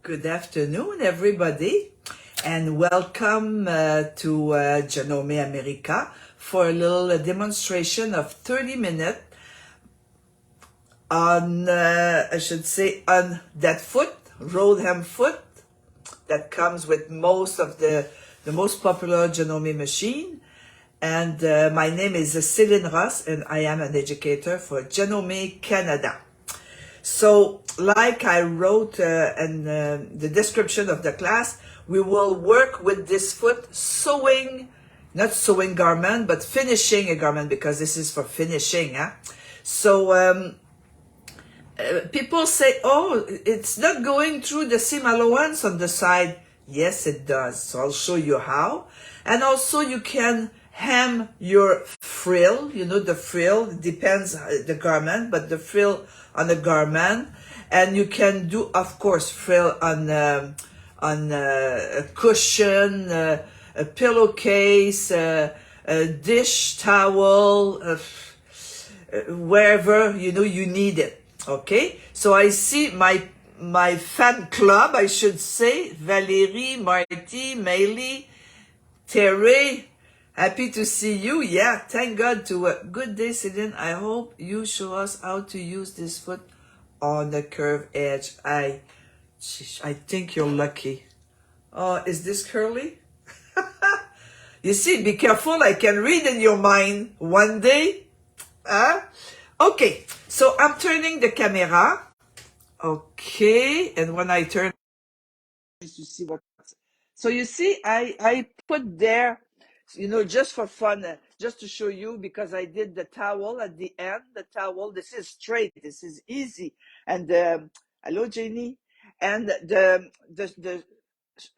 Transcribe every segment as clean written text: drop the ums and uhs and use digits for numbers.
Good afternoon, everybody, and welcome to Janome America for a little demonstration of 30 minutes on, I should say, on that foot, Roadham foot, that comes with most of the most popular Janome machine. And my name is Celine Ross, and I am an educator for Janome Canada. So, like I wrote in the description of the class, we will work with this foot sewing, not sewing garment, but finishing a garment, because this is for finishing. So, people say, oh, it's not going through the seam allowance on the side. Yes, it does. So I'll show you how. And also you can hem your frill. You know, the frill depends the garment, but the frill on the garment. And you can do, of course, frill on a cushion, a pillowcase, a dish towel, wherever you need it. Okay, so I see my fan club, I should say, Valérie, Marty, Meili, Terry. Happy to see you. Yeah, thank God to good day, Celine. I hope you show us how to use this foot on the curved edge. I think you're lucky. Oh, is this curly? You see, be careful. I can read in your mind one day. Okay, so I'm turning the camera. Okay, and when I turn, to see what. So you see, I put there, just for fun, just to show you, because I did the towel at the end. The towel, this is straight, this is easy. And hello, Jenny, and the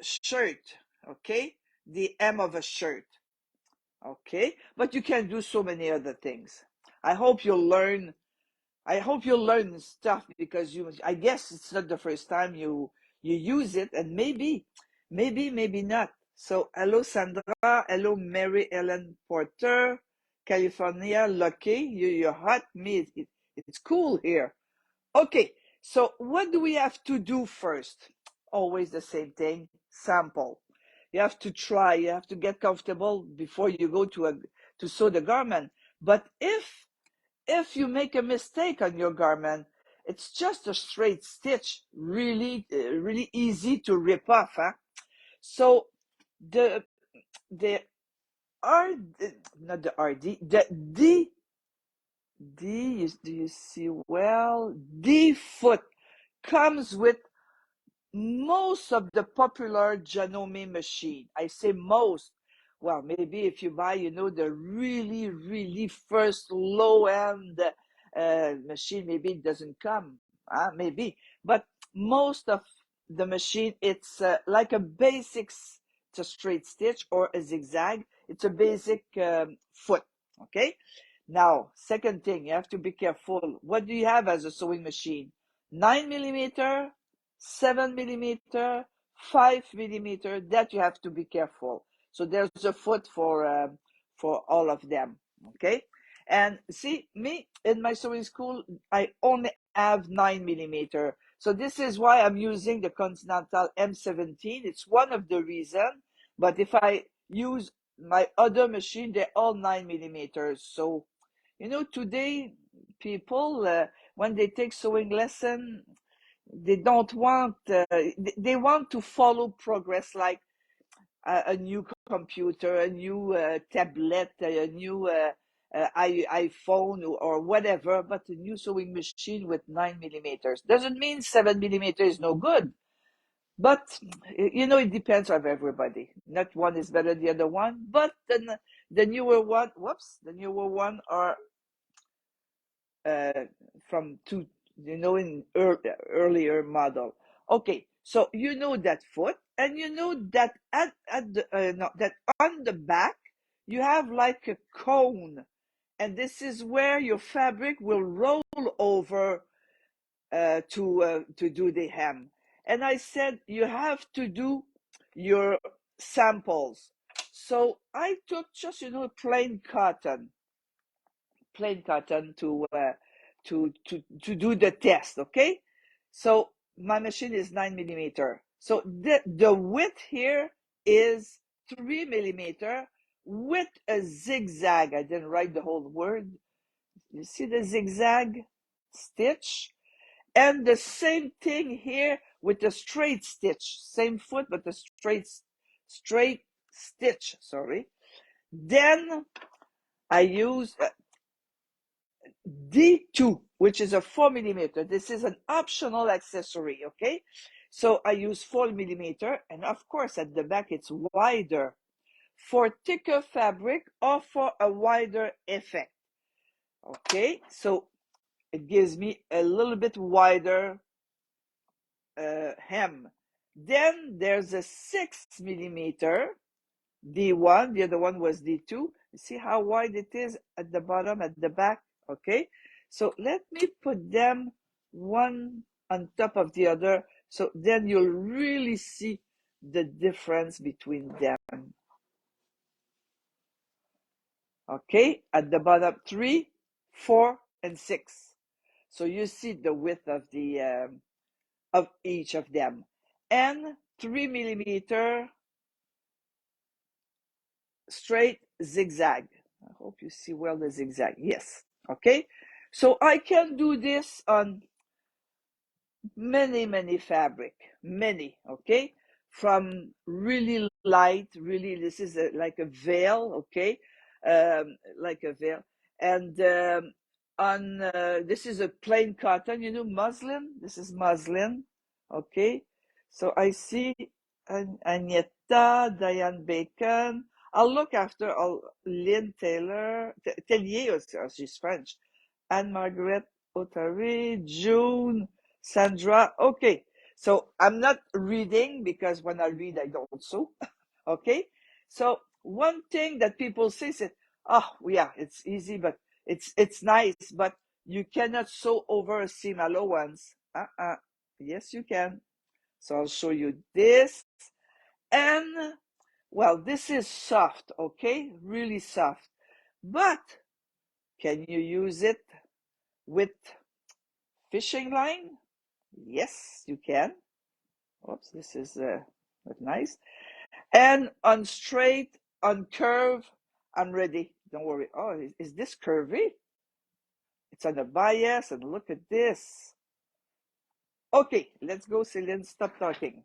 shirt, okay, the hem of a shirt, okay. But you can do so many other things. I hope you'll learn. I hope you'll learn stuff, because I guess it's not the first time you use it, and maybe not. So hello Sandra, hello Mary Ellen Porter, California, Lucky, you're hot. It's cool here. Okay, so what do we have to do first? Always the same thing, sample. You have to try, you have to get comfortable before you go to sew the garment. But if you make a mistake on your garment, it's just a straight stitch, really easy to rip off. So the R, not the RD, the D, do you see well? D foot comes with most of the popular Janome machine. I say most. Well, maybe if you buy, the really first low-end machine, maybe it doesn't come. Maybe. But most of the machine, it's like a basic, it's a straight stitch or a zigzag. It's a basic foot. Okay? Now, second thing, you have to be careful. What do you have as a sewing machine? 9 millimeter, 7 millimeter, 5 millimeter, that you have to be careful. So there's a foot for all of them. Okay. And see, me in my sewing school, I only have 9 millimeter. So this is why I'm using the Continental M17. It's one of the reasons. But if I use my other machine, they're all 9 millimeters. So, today people, when they take sewing lesson, they don't want, they want to follow progress, like a new computer, a new tablet, a new iPhone or whatever, but a new sewing machine with 9 millimeters. Doesn't mean 7 millimeter is no good, but it depends on everybody. Not one is better than the other one, but the newer one are from two, in earlier model. Okay, so that foot, and that at the no, that on the back you have like a cone, and this is where your fabric will roll over to do the hem. And I said you have to do your samples. So I took just plain cotton to do the test. Okay, so my machine is 9 millimeter. So the width here is 3 millimeter with a zigzag. I didn't write the whole word. You see the zigzag stitch? And the same thing here with the straight stitch. Same foot, but the straight stitch, sorry. Then I use D2, which is a 4 millimeter. This is an optional accessory, okay? So I use 4 millimeter, and of course at the back it's wider for thicker fabric or for a wider effect. Okay, so it gives me a little bit wider hem. Then there's a 6 millimeter D1, the other one was D2. You see how wide it is at the bottom, at the back? Okay, so let me put them one on top of the other, so then you'll really see the difference between them. Okay, at the bottom, 3, 4, and 6. So you see the width of each of them. And 3 millimeter straight zigzag. I hope you see well the zigzag. Yes. Okay. So I can do this on many fabric. Many. Okay. From really light, really, this is like a veil. Okay. Like a veil. And on this is a plain cotton, muslin. This is muslin. Okay. So I see Agnetta, Diane Bacon. I'll look after Lynn Taylor, Tellier, she's French, Anne-Margaret Otari, June, Sandra. Okay, so I'm not reading because when I read, I don't sew. Okay, so one thing that people say is, oh, yeah, it's easy, but it's nice, but you cannot sew over a seam allowance. Yes, you can. So I'll show you this. And well, this is soft, okay? Really soft. But can you use it with fishing line? Yes, you can. Oops, this is nice. And on straight, on curve, I'm ready. Don't worry. Oh, is this curvy? It's on a bias, and look at this. Okay, let's go, Celine. Stop talking.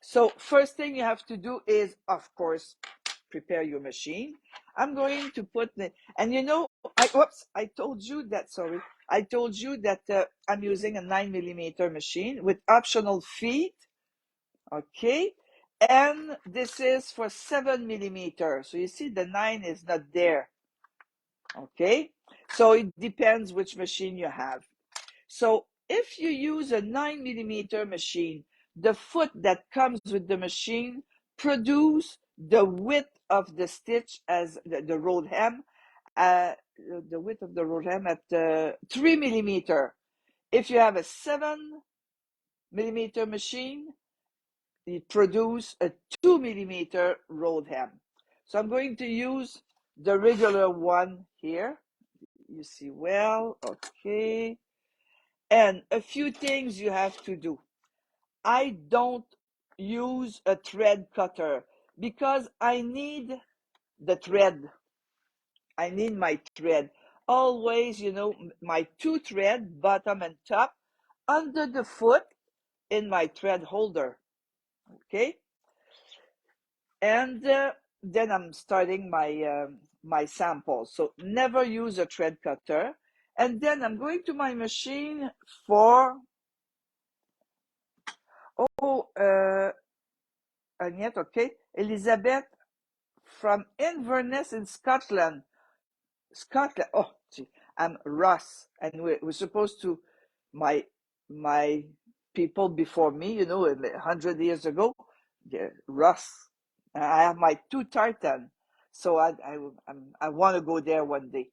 So first thing you have to do is, of course, prepare your machine. I'm going to put the, and I told you that, sorry, I told you that I'm using a 9 millimeter machine with optional feet. Okay. And this is for 7 millimeter. So you see the 9 is not there. Okay. So it depends which machine you have. So if you use a 9 millimeter machine, the foot that comes with the machine produce the width of the stitch as the rolled hem, the width of the rolled hem at 3 millimeter. If you have a 7 millimeter machine, it produce a 2 millimeter rolled hem. So I'm going to use the regular one here. You see well, okay. And a few things you have to do. I don't use a thread cutter because I need the thread. I need my thread. Always, my 2 thread, bottom and top, under the foot in my thread holder. Okay? And then I'm starting my sample. So never use a thread cutter. And then I'm going to my machine for Agnette, okay. Elizabeth from Inverness in Scotland. Oh, gee, I'm Ross, and we're supposed to, my people before me, 100 years ago, Ross. I have my 2 tartan, so I want to go there one day.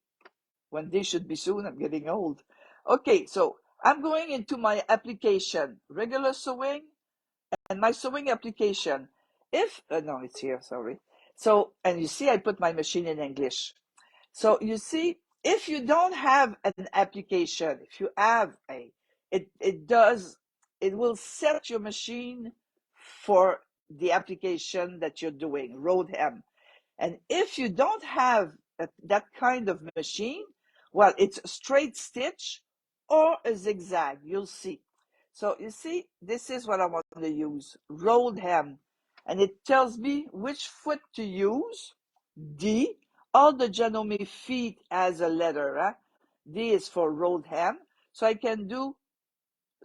One day should be soon. I'm getting old. Okay, so I'm going into my application, regular sewing, and my sewing application. No, it's here, sorry. So, and you see, I put my machine in English. So you see, if you don't have an application, if you have it does it will set your machine for the application that you're doing, road hem. And if you don't have that kind of machine, well, it's a straight stitch or a zigzag, you'll see. So you see, this is what I want to use, rolled hem. And it tells me which foot to use, D. All the Janome feet has a letter, huh? D is for rolled hem. So I can do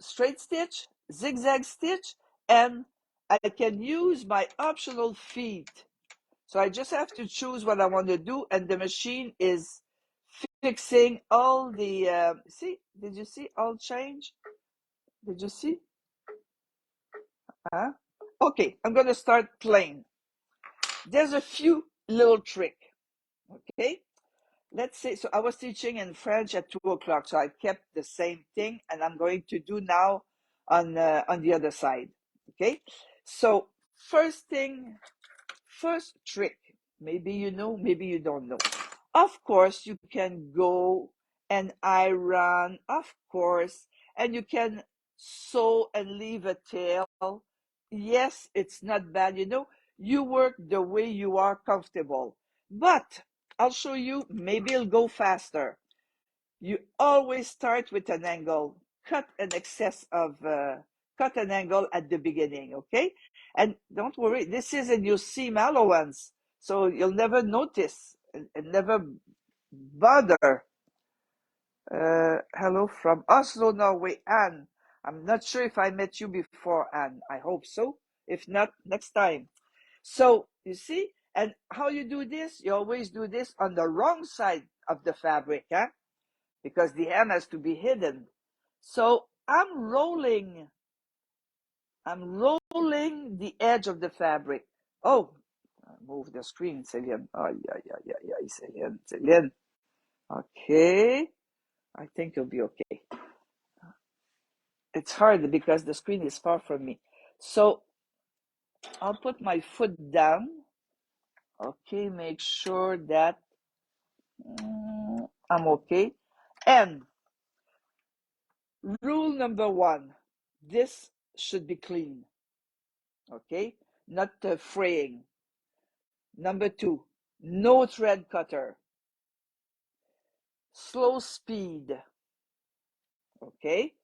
straight stitch, zigzag stitch, and I can use my optional feet. So I just have to choose what I want to do, and the machine is fixing all the, see, did you see all change? Did you see? Huh? Okay, I'm going to start playing. There's a few little trick, okay? Let's say, so I was teaching in French at 2 o'clock, so I kept the same thing, and I'm going to do now on the other side, okay? So first trick, maybe you know, maybe you don't know. Of course, you can go and iron, of course, and you can sew and leave a tail. Yes, it's not bad, you know, you work the way you are comfortable. But I'll show you, maybe it'll go faster. You always start with an angle, cut an angle at the beginning, okay? And don't worry, this is in your seam allowance, so you'll never notice and never bother. Hello from Oslo, Norway, Anne. I'm not sure if I met you before, Anne. I hope so. If not, next time. So, you see, and how you do this? You always do this on the wrong side of the fabric, huh? Because the hem has to be hidden. So I'm rolling the edge of the fabric. Oh, move the screen, Celine. Oh, yeah, Celine. Okay, I think you'll be okay. It's hard because the screen is far from me. So I'll put my foot down. Okay, make sure that I'm okay. And rule number 1, this should be clean. Okay, not fraying. Number 2, no thread cutter. Slow speed. Okay,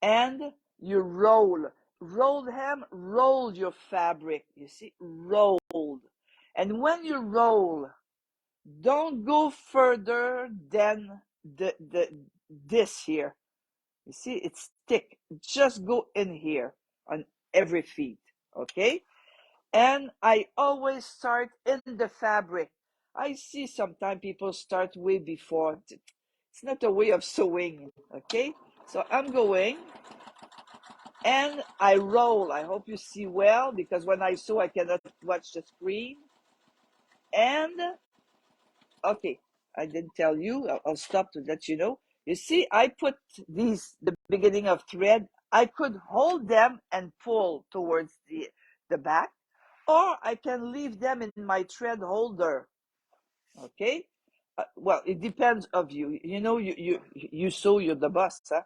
and you roll hem, roll your fabric. You see, rolled. And when you roll, don't go further than this here. You see, it's thick. Just go in here on every feet. Okay. And I always start in the fabric. I see sometimes people start way before. It's not a way of sewing, okay? So I'm going and I roll. I hope you see well because when I sew, I cannot watch the screen. And, okay, I didn't tell you. I'll stop to let you know. You see, I put these, the beginning of thread. I could hold them and pull towards the back. Or I can leave them in my thread holder. Okay? Well, it depends of you. You know, you sew, you're the boss, huh?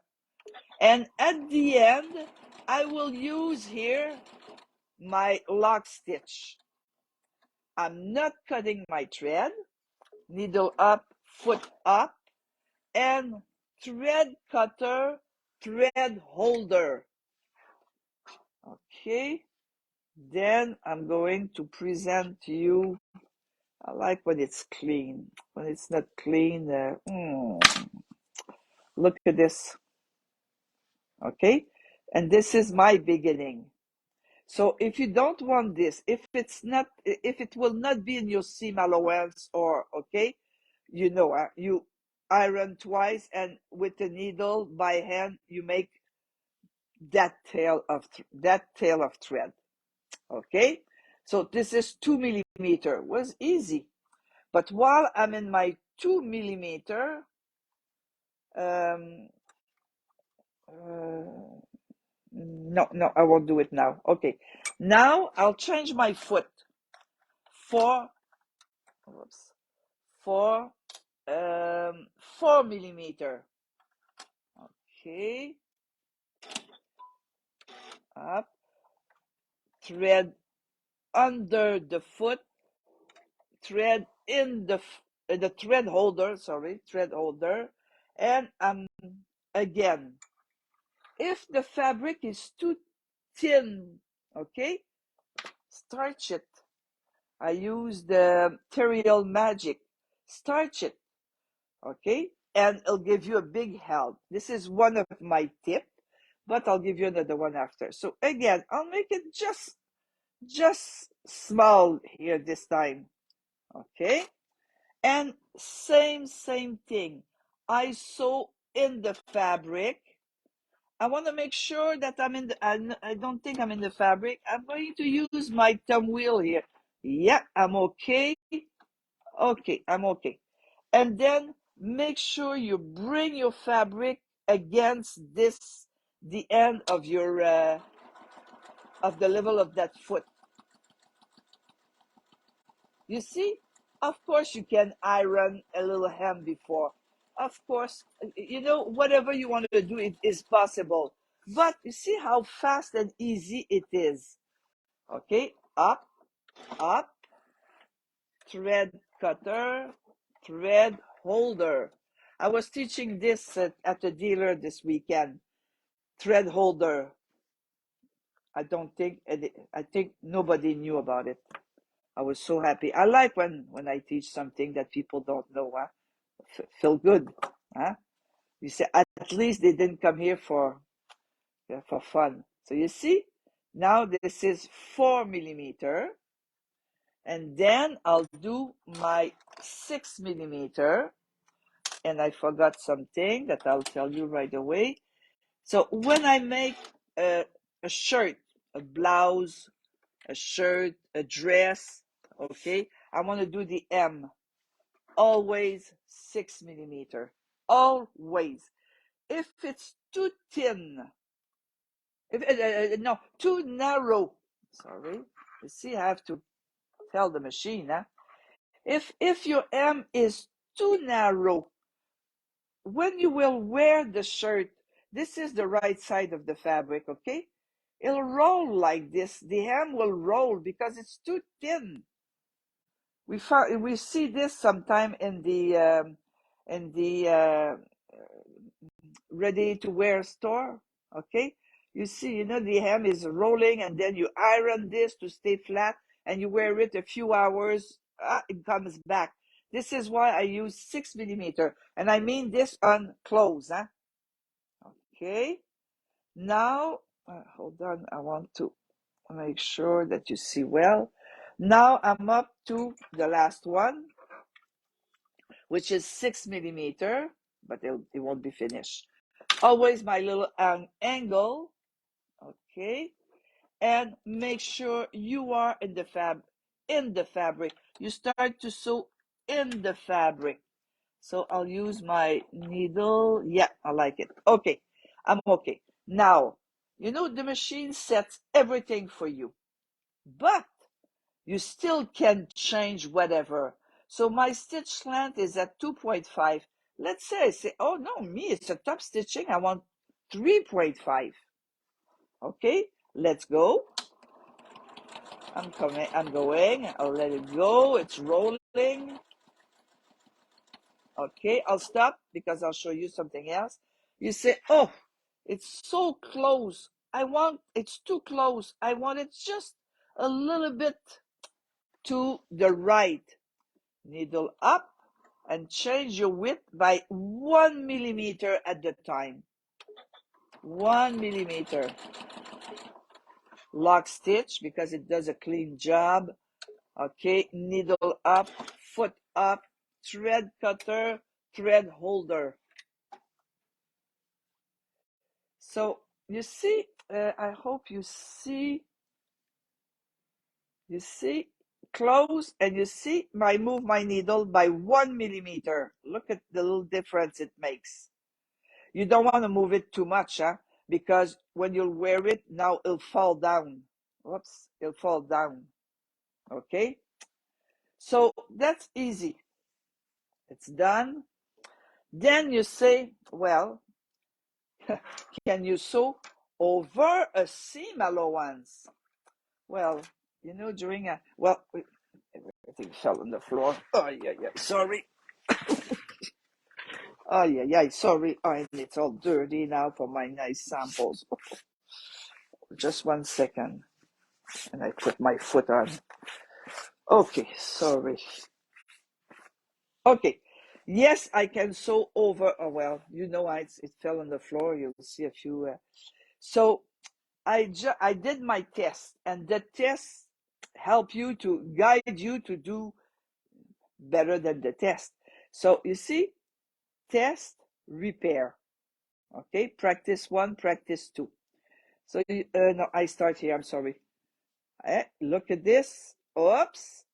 And at the end, I will use here my lock stitch. I'm not cutting my thread. Needle up, foot up, and thread cutter, thread holder. Okay? Then I'm going to present to you. I like when it's clean. When it's not clean, look at this. Okay? And this is my beginning. So if you don't want this, if it will not be in your seam allowance or, okay, you know, you iron twice and with the needle by hand, you make that tail of thread. Okay? So this is 2 millimeter. Was easy. But while I'm in my 2 millimeter, no, I won't do it now. Okay, now I'll change my foot for, for 4 millimeter. Okay, up, thread under the foot, thread in the thread holder, thread holder, and again, if the fabric is too thin, okay, starch it. I use the Material Magic. Starch it, okay, and it'll give you a big help. This is one of my tips, but I'll give you another one after. So again, I'll make it just small here this time, okay, and same thing. I sew in the fabric. I want to make sure that I'm in the, I don't think I'm in the fabric. I'm going to use my thumb wheel here. Yeah, I'm okay. Okay, I'm okay. And then make sure you bring your fabric against the end of your, of the level of that foot. You see? Of course, you can iron a little hem before. Of course, whatever you want to do, it is possible. But you see how fast and easy it is. Okay, up, thread cutter, thread holder. I was teaching this at the dealer this weekend. Thread holder. I think nobody knew about it. I was so happy. I like when I teach something that people don't know. Huh? Feel good. Huh? You say, at least they didn't come here for fun. So you see, now this is 4 mm, and then I'll do my 6 mm, and I forgot something that I'll tell you right away. So when I make a shirt, a blouse, a shirt, a dress, okay, I want to do the M. Always 6 mm. Always. If it's too thin, no, too narrow. Sorry. You see, I have to tell the machine. Huh? If your M is too narrow, when you will wear the shirt, this is the right side of the fabric, okay? It'll roll like this. The hem will roll because it's too thin. We see this sometime in the ready to wear store, okay? You see, the hem is rolling, and then you iron this to stay flat, and you wear it a few hours, it comes back. This is why I use 6 mm, and I mean this on clothes, huh? Okay, now, hold on, I want to make sure that you see well. Now I'm up to the last one, which is 6 mm, but it won't be finished. Always my little angle, okay, and make sure you are in the fabric. You start to sew in the fabric. So I'll use my needle. Yeah, I like it. Okay, I'm okay. Now, the machine sets everything for you, but you still can change whatever. So my stitch length is at 2.5. Let's say I say, oh no, it's a top stitching. I want 3.5. Okay, let's go. I'm going. I'll let it go. It's rolling. Okay, I'll stop because I'll show you something else. You say, oh, it's so close. It's too close. I want it just a little bit to the right. Needle up and change your width by 1 mm at the time. 1 mm. Lock stitch because it does a clean job. Okay, needle up, foot up, thread cutter, thread holder. So you see, I hope you see, close, and you see I move my needle by 1 mm. Look at the little difference it makes. You don't want to move it too much, huh? Because when you'll wear it, now it'll fall down. Whoops, it'll fall down. Okay? So that's easy. It's done. Then you say, well, can you sew? over a seam allowance. Well, you know, during a, well, everything fell on the floor. Oh, yeah, sorry. Oh, yeah, sorry. Oh, and it's all dirty now for my nice samples. Just 1 second. And I put my foot on. Okay, sorry. Okay. Yes, I can sew over. Oh, well, you know, it fell on the floor. You'll see a few. So I did my test, and the test help you to guide you to do better than the test. So you see, test, repair. Okay, practice 1, practice 2. So no, I start here. I'm sorry. Look at this. Oops,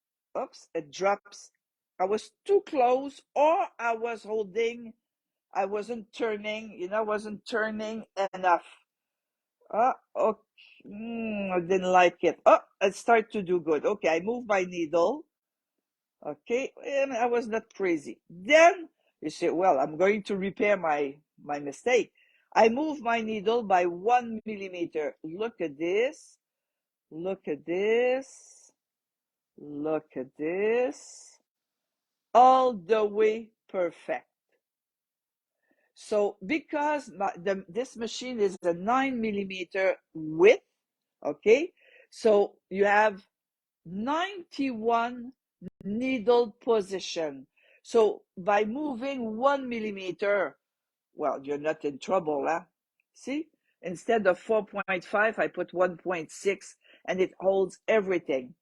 it drops. I was too close, or I was holding. I wasn't turning. I wasn't turning enough. Okay. I didn't like it. Oh, it started to do good. Okay, I moved my needle. Okay, and I was not crazy. Then you say, well, I'm going to repair my mistake. I move my needle by 1 millimeter. Look at this. Look at this. Look at this. All the way perfect. So because this machine is a 9 millimeter width, okay, so you have 91 needle position. So by moving 1 millimeter, well, you're not in trouble, huh? See, instead of 4.5, I put 1.6, and it holds everything.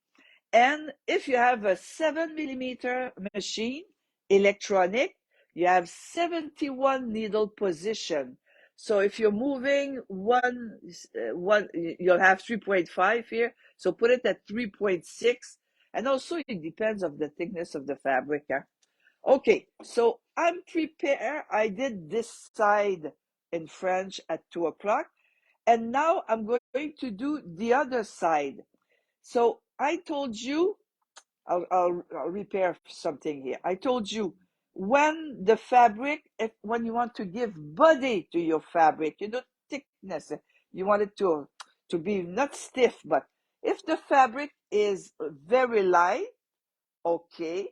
And if you have a 7 millimeter machine, electronic, you have 71 needle position. So if you're moving one, you'll have 3.5 here. So put it at 3.6. And also it depends on the thickness of the fabric. Huh? Okay, so I'm prepared. I did this side in French at 2 o'clock. And now I'm going to do the other side. So I told you, I'll repair something here. I told you, when the fabric, when you want to give body to your fabric, thickness, you want it to be not stiff, but if the fabric is very light, okay.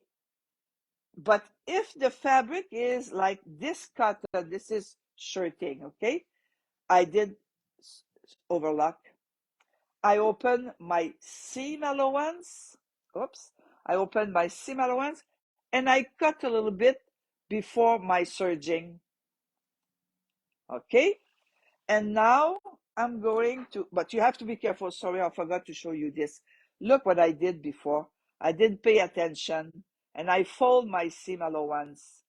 But if the fabric is like this cotton, this is shirting, okay. I did overlock. I open my seam allowance. Oops. I open my seam allowance and I cut a little bit before my serging. Okay. And now I'm going to, but you have to be careful. Sorry, I forgot to show you this. Look what I did before. I didn't pay attention and I fold my seam allowance.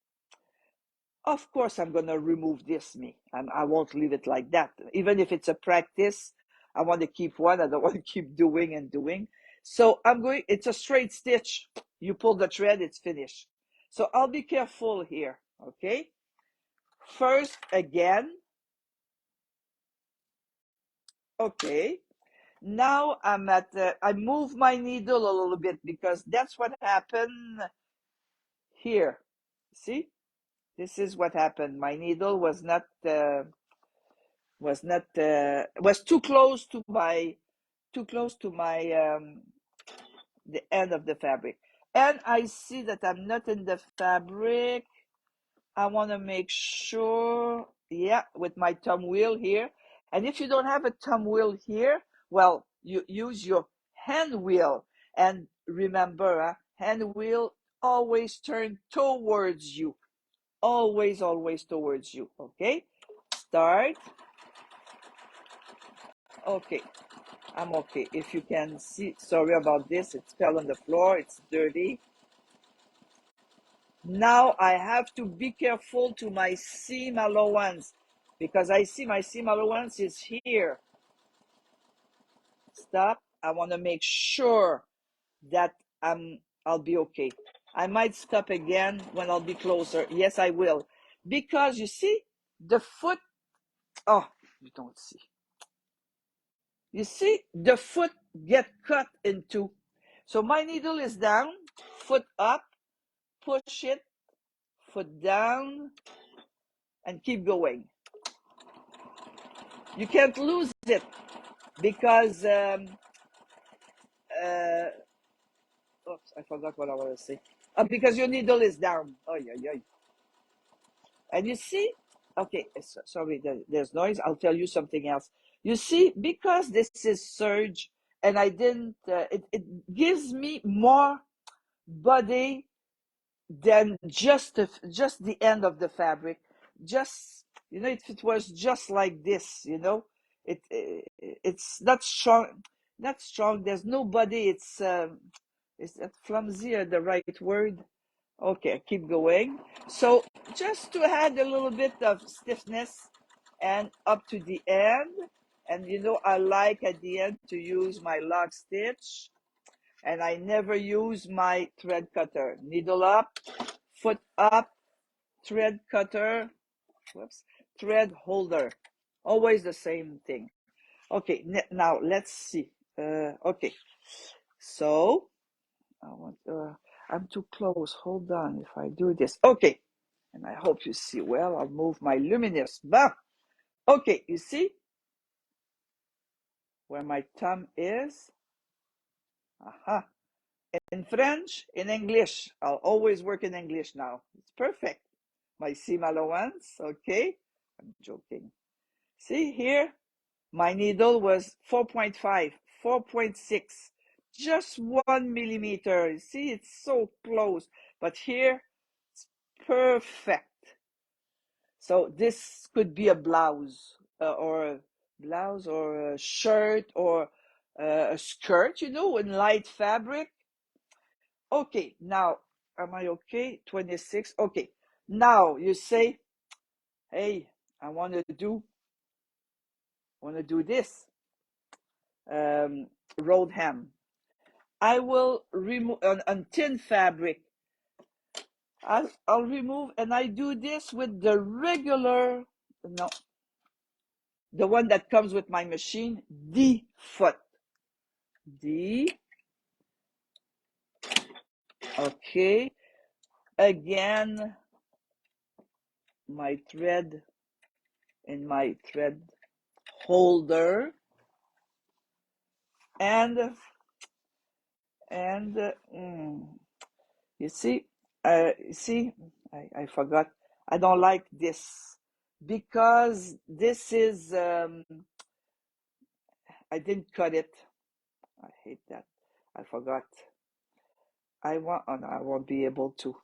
Of course, I'm going to remove this and I won't leave it like that. Even if it's a practice, I want to keep one. I don't want to keep doing and doing. So it's a straight stitch. You pull the thread, it's finished. So I'll be careful here, okay? First, again. Okay. Now I move my needle a little bit because that's what happened here. See? This is what happened. My needle was too close to my the end of the fabric, and I see that I'm not in the fabric. I want to make sure, yeah, with my thumb wheel here. And if you don't have a thumb wheel here, well, you use your hand wheel. And remember, hand wheel always turn towards you, always towards you. Okay, start. Okay, I'm okay. If you can see, sorry about this, it fell on the floor, it's dirty. Now I have to be careful to my seam allowance because I see my seam allowance is here. Stop. I want to make sure that I'll be okay. I might stop again when I'll be closer. Yes, I will. Because you see, the foot, oh, you don't see. You see, the foot get cut in two. So my needle is down, foot up, push it, foot down, and keep going. You can't lose it because oops, I forgot what I want to say. Because your needle is down. Oh yeah, yeah. And you see, okay, sorry, there's noise. I'll tell you something else. You see, because this is serge, and I didn't, it gives me more body than just the end of the fabric. Just, if it was just like this, it's not strong, not strong. There's no body. Is that flimsy the right word? Okay, keep going. So just to add a little bit of stiffness and up to the end. And I like at the end to use my lock stitch. And I never use my thread cutter. Needle up, foot up, thread cutter, whoops, thread holder. Always the same thing. Okay, now let's see. Okay, so I'm too close. Hold on if I do this. Okay, and I hope you see well. I'll move my luminous. Bah! Okay, you see where my thumb is? Aha. In French, in English. I'll always work in English now. It's perfect. My seam allowance, okay? I'm joking. See here, my needle was 4.5, 4.6, just 1 millimeter. See, it's so close. But here, it's perfect. So this could be a blouse or a shirt or a skirt, in light fabric. Okay, now, am I okay? 26. Okay, now you say, hey, I want to do this rolled hem. I will remove on thin fabric. I'll remove, and I do this with the regular, no, the one that comes with my machine, the foot. Okay, again, my thread in my thread holder, and you see, I forgot. I don't like this because this is, I didn't cut it. I hate that. I forgot. Oh no, I won't be able to.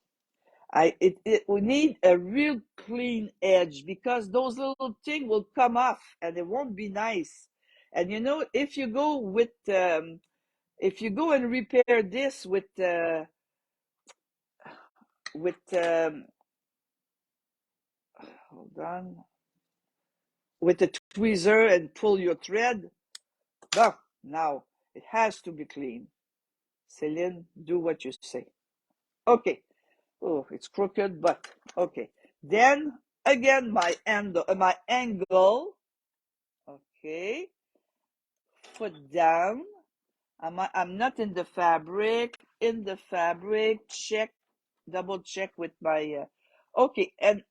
We need a real clean edge because those little things will come off and it won't be nice. And if you go and repair this with hold on, with the tweezer and pull your thread, now it has to be clean. Celine, do what you say. Okay. Oh, it's crooked, but okay. Then again, my angle. Okay. Foot down. I'm not in the fabric. In the fabric, check, double check with my. Okay, and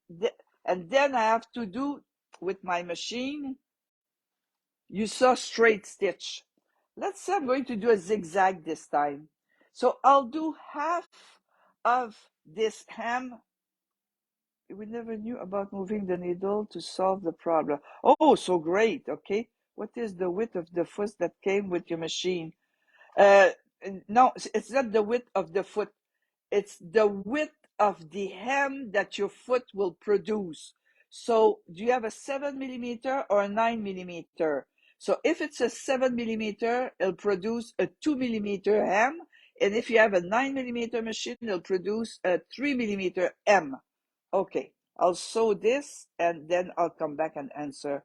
then I have to do with my machine. You saw straight stitch. Let's say I'm going to do a zigzag this time. So I'll do half of this hem. We never knew about moving the needle to solve the problem. Oh, so great. Okay. What is the width of the foot that came with your machine? Uh, no, it's not the width of the foot. It's the width of the hem that your foot will produce. So do you have a 7 millimeter or a 9 millimeter? So if it's a 7 millimeter, it'll produce a 2 millimeter hem. And if you have a 9 millimeter machine, it'll produce a 3 millimeter hem. Okay, I'll sew this and then I'll come back and answer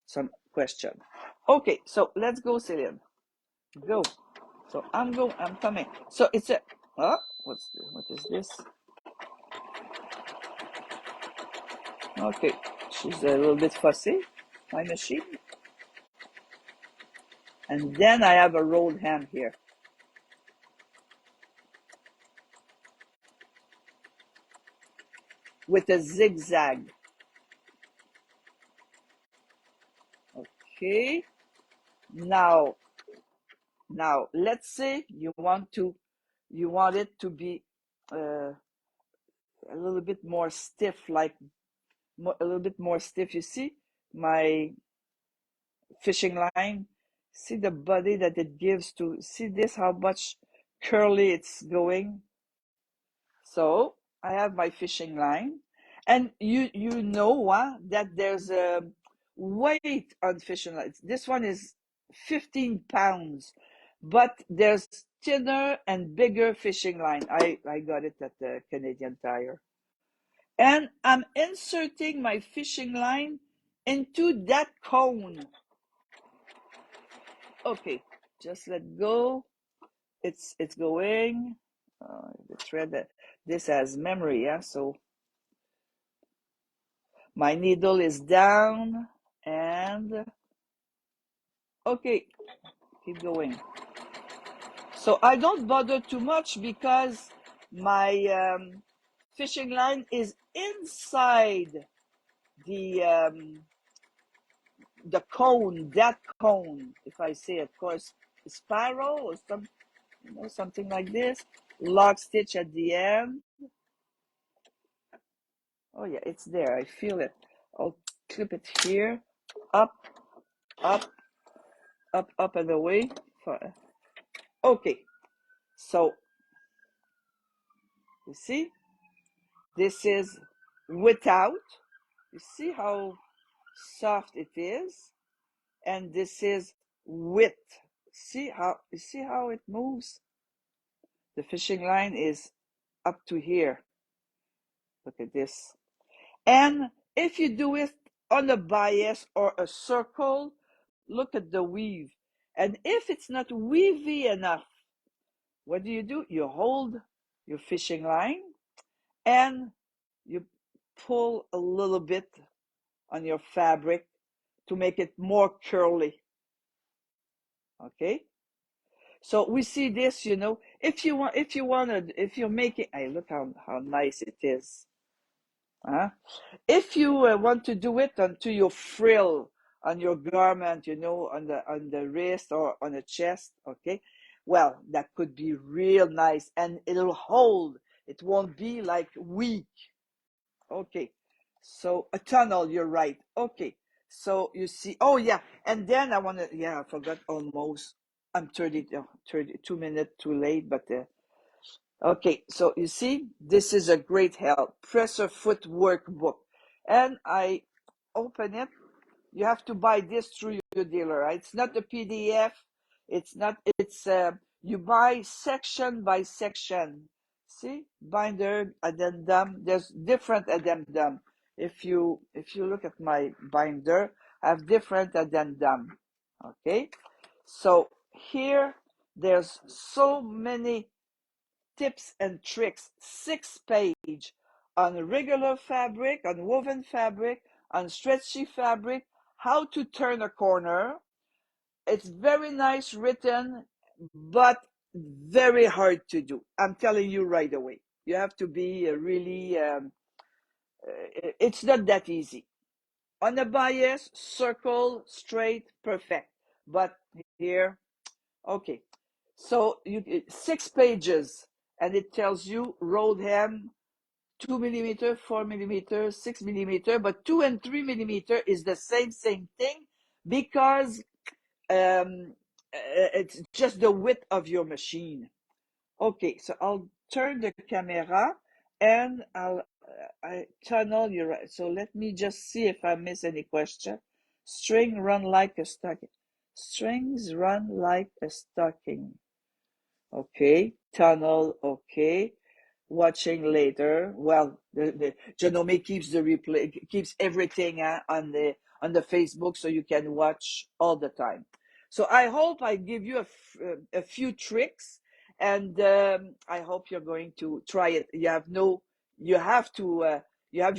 some question. Okay, so let's go, Celine. Go. So I'm coming. So it's a, what is this? Okay, she's a little bit fussy, my machine. And then I have a rolled hem here. With a zigzag. Okay. Now, let's say you want it to be a little bit more stiff, like a little bit more stiff. You see my fishing line? See the body that it gives to, see this, how much curly it's going? So I have my fishing line, and you know that there's a weight on fishing lines. This one is 15 pounds, but there's thinner and bigger fishing line. I got it at the Canadian Tire. And I'm inserting my fishing line into that cone. Okay, just let go. It's going. The thread that this has memory, yeah. So my needle is down, and okay, keep going. So I don't bother too much because my fishing line is inside the cone, that cone. If I say, of course, spiral or something like this, lock stitch at the end. Oh yeah, it's there. I feel it. I'll clip it here, up, up, up and away. Okay, so you see, this is without. You see how soft it is, and this is with. You see how it moves? The fishing line is up to here. Look at this. And if you do it on a bias or a circle, look at the weave. And if it's not weavy enough, what do? You hold your fishing line and you pull a little bit on your fabric to make it more curly. Okay? So we see this, if you're making, hey, look how nice it is. Huh? If you want to do it onto your frill on your garment, on the wrist or on the chest, okay, well, that could be real nice, and it'll hold. It won't be like weak. Okay, so a tunnel, you're right. Okay, so you see, oh yeah, and then I forgot almost. I'm 32 minutes too late, but okay, so you see, this is a great help. Presser foot workbook. And I open it. You have to buy this through your dealer, right? It's not a PDF. You buy section by section. See, binder, addendum. There's different addendum. If you look at my binder, I have different addendum. Okay, so here there's so many tips and tricks, 6 page on regular fabric, on woven fabric, on stretchy fabric, how to turn a corner. It's very nice written, but very hard to do. I'm telling you right away. You have to be really, it's not that easy. On a bias, circle, straight, perfect. But here, okay. So 6 pages, and it tells you rolled hem 2 millimeter, 4 millimeter, 6 millimeter, but 2 and 3 millimeter is the same thing because it's just the width of your machine. Okay, so I'll turn the camera and I tunnel your right. So let me just see if I miss any question. String run like a stocking. Strings run like a stocking. Okay, tunnel, okay. Watching later. Well, the Janome keeps the replay, keeps everything on the Facebook, so you can watch all the time. So I hope I give you a few tricks, and I hope you're going to try it. You have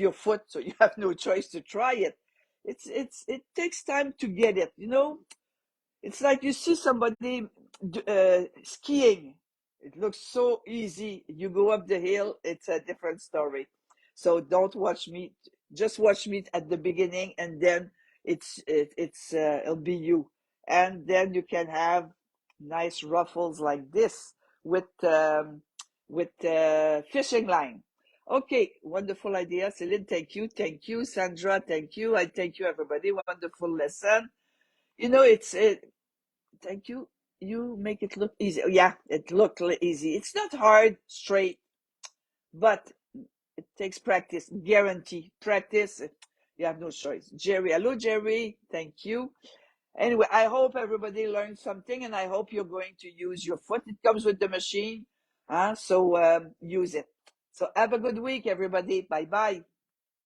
your foot, so you have no choice to try it. It takes time to get it. It's like you see somebody skiing. It looks so easy. You go up the hill, it's a different story. So don't watch me. Just watch me at the beginning, and then it'll be you. And then you can have nice ruffles like this with fishing line. Okay, wonderful idea, Celine. Thank you, Sandra. Thank you. I thank you, everybody. Wonderful lesson. You know, thank you. You make it look easy. Yeah, it looked easy. It's not hard, straight, but it takes practice. Guarantee practice. You have no choice. Jerry, hello, Jerry. Thank you. Anyway, I hope everybody learned something, and I hope you're going to use your foot. It comes with the machine, so use it. So have a good week, everybody. Bye bye.